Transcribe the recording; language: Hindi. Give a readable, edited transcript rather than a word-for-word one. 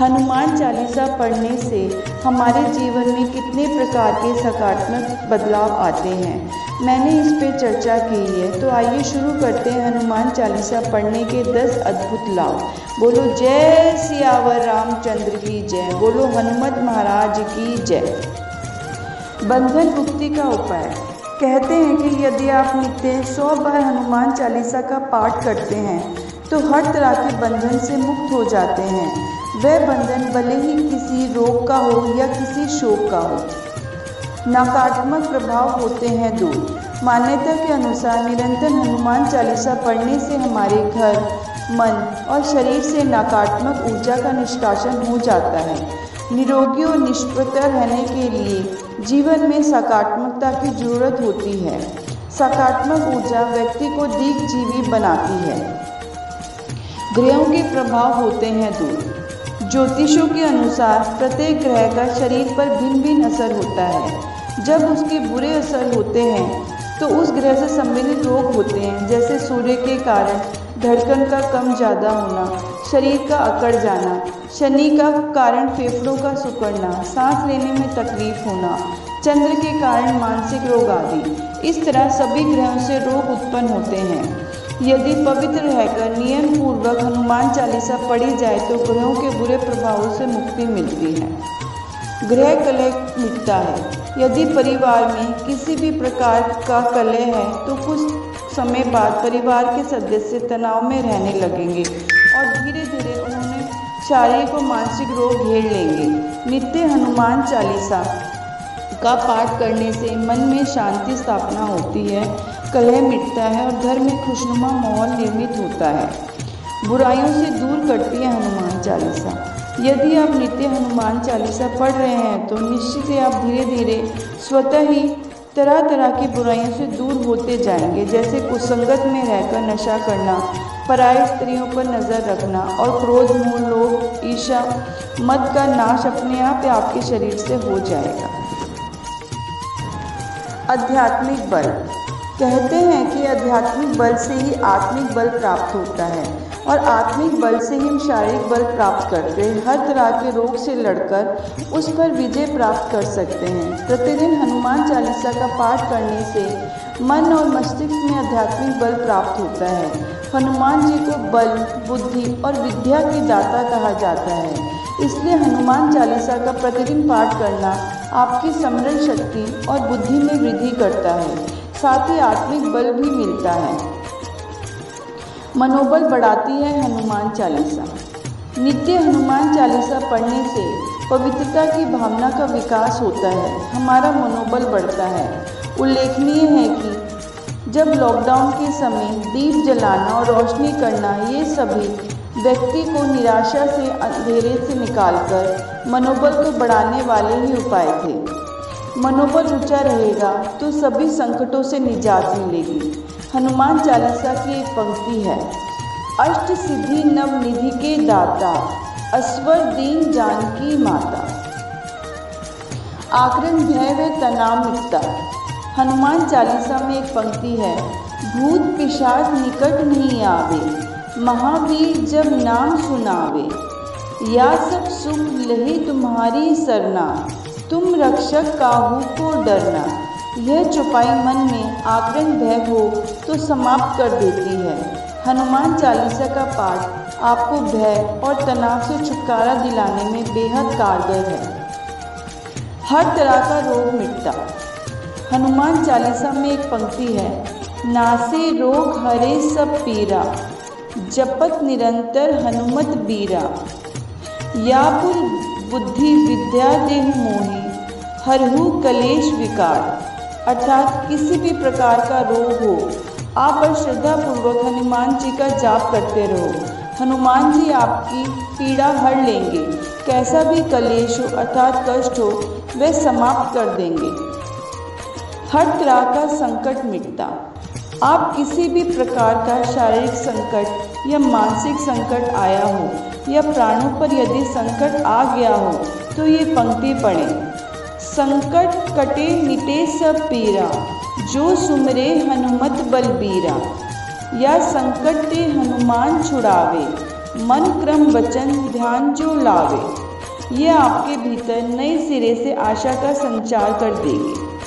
हनुमान चालीसा पढ़ने से हमारे जीवन में कितने प्रकार के सकारात्मक बदलाव आते हैं, मैंने इस पे चर्चा की है। तो आइए शुरू करते हैं हनुमान चालीसा पढ़ने के 10 अद्भुत लाभ। बोलो जय सियावर रामचंद्र की जय, बोलो हनुमत महाराज की जय। बंधन मुक्ति का उपाय। कहते हैं कि यदि आप नित्य 100 बार हनुमान चालीसा का पाठ करते हैं तो हर तरह के बंधन से मुक्त हो जाते हैं। वह बंधन भले ही किसी रोग का हो या किसी शोक का हो। नकारात्मक प्रभाव होते हैं दूर। मान्यता के अनुसार निरंतर हनुमान चालीसा पढ़ने से हमारे घर, मन और शरीर से नकारात्मक ऊर्जा का निष्कासन हो जाता है। निरोगी और निष्पक्ष रहने के लिए जीवन में सकारात्मकता की जरूरत होती है। सकारात्मक ऊर्जा व्यक्ति को दीर्घजीवी बनाती है। ग्रहों के प्रभाव होते हैं दूर। ज्योतिषों के अनुसार प्रत्येक ग्रह का शरीर पर भिन्न भिन्न असर होता है। जब उसके बुरे असर होते हैं तो उस ग्रह से संबंधित रोग होते हैं, जैसे सूर्य के कारण धड़कन का कम ज़्यादा होना, शरीर का अकड़ जाना, शनि का कारण फेफड़ों का सिकुड़ना, सांस लेने में तकलीफ होना, चंद्र के कारण मानसिक रोग आदि। इस तरह सभी ग्रहों से रोग उत्पन्न होते हैं। यदि पवित्र रहकर नियम पूर्वक हनुमान चालीसा पढ़ी जाए तो ग्रहों के बुरे प्रभावों से मुक्ति मिलती है। ग्रह कलह मिटता है। यदि परिवार में किसी भी प्रकार का कलह है तो कुछ समय बाद परिवार के सदस्य तनाव में रहने लगेंगे और धीरे धीरे उन्होंने शारीरिक और मानसिक रोग घेर लेंगे। नित्य हनुमान चालीसा का पाठ करने से मन में शांति स्थापना होती है, कलह मिटता है और घर में खुशनुमा माहौल निर्मित होता है। बुराइयों से दूर करती है हनुमान चालीसा। यदि आप नित्य हनुमान चालीसा पढ़ रहे हैं तो निश्चित ही आप धीरे धीरे स्वतः ही तरह तरह की बुराइयों से दूर होते जाएंगे, जैसे कुसंगत में रहकर नशा करना, पराई स्त्रियों पर नज़र रखना और क्रोध, मोह, लोभ, ईर्ष्या, मद का नाश अपने आप आपके शरीर से हो जाएगा। आध्यात्मिक बल। कहते हैं कि आध्यात्मिक बल से ही आत्मिक बल प्राप्त होता है और आत्मिक बल से ही हम शारीरिक बल प्राप्त करते हैं। हर तरह के रोग से लड़कर उस पर विजय प्राप्त कर सकते हैं। प्रतिदिन हनुमान चालीसा का पाठ करने से मन और मस्तिष्क में आध्यात्मिक बल प्राप्त होता है। हनुमान जी को बल, बुद्धि और विद्या के दाता कहा जाता है। इसलिए हनुमान चालीसा का प्रतिदिन पाठ करना आपकी स्मरण शक्ति और बुद्धि में वृद्धि करता है, साथ ही आत्मिक बल भी मिलता है। मनोबल बढ़ाती है हनुमान चालीसा। नित्य हनुमान चालीसा पढ़ने से पवित्रता की भावना का विकास होता है, हमारा मनोबल बढ़ता है। उल्लेखनीय है कि जब लॉकडाउन के समय दीप जलाना और रोशनी करना, ये सभी व्यक्ति को निराशा से, अंधेरे से निकालकर मनोबल को बढ़ाने वाले ही उपाय थे। मनोबल ऊंचा रहेगा तो सभी संकटों से निजात मिलेगी। हनुमान चालीसा की एक पंक्ति है, अष्ट सिद्धि नव निधि के दाता, अस्वर दीन जानकी माता। आक्रंद भय व तनाव मिटता। हनुमान चालीसा में एक पंक्ति है, भूत पिशाच निकट नहीं आवे, महावीर जब नाम सुनावे, या सब सुख लहे तुम्हारी सरना, तुम रक्षक काहू को डरना। यह चौपाई मन में आक्रंद भय हो तो समाप्त कर देती है। हनुमान चालीसा का पाठ आपको भय और तनाव से छुटकारा दिलाने में बेहद कारगर है। हर तरह का रोग मिटता। हनुमान चालीसा में एक पंक्ति है, नासे रोग हरे सब पीरा, जपत निरंतर हनुमत बीरा, या पुर बुद्धि विद्या देह मोहि, हरहु कलेश विकार। अर्थात किसी भी प्रकार का रोग हो, आप पर श्रद्धा पूर्वक हनुमान जी का जाप करते रहो। हनुमान जी आपकी पीड़ा हर लेंगे। कैसा भी कलेश हो अर्थात कष्ट हो, वह समाप्त कर देंगे। हर तरह का संकट मिटता। आप किसी भी प्रकार का शारीरिक संकट या मानसिक संकट आया हो या प्राणों पर यदि संकट आ गया हो तो ये पंक्ति पढ़ें, संकट कटे मिटे सब पीरा, जो सुमरे हनुमत बलबीरा, या संकट ते हनुमान छुड़ावे, मन क्रम वचन ध्यान जो लावे, ये आपके भीतर नए सिरे से आशा का संचार कर देगी।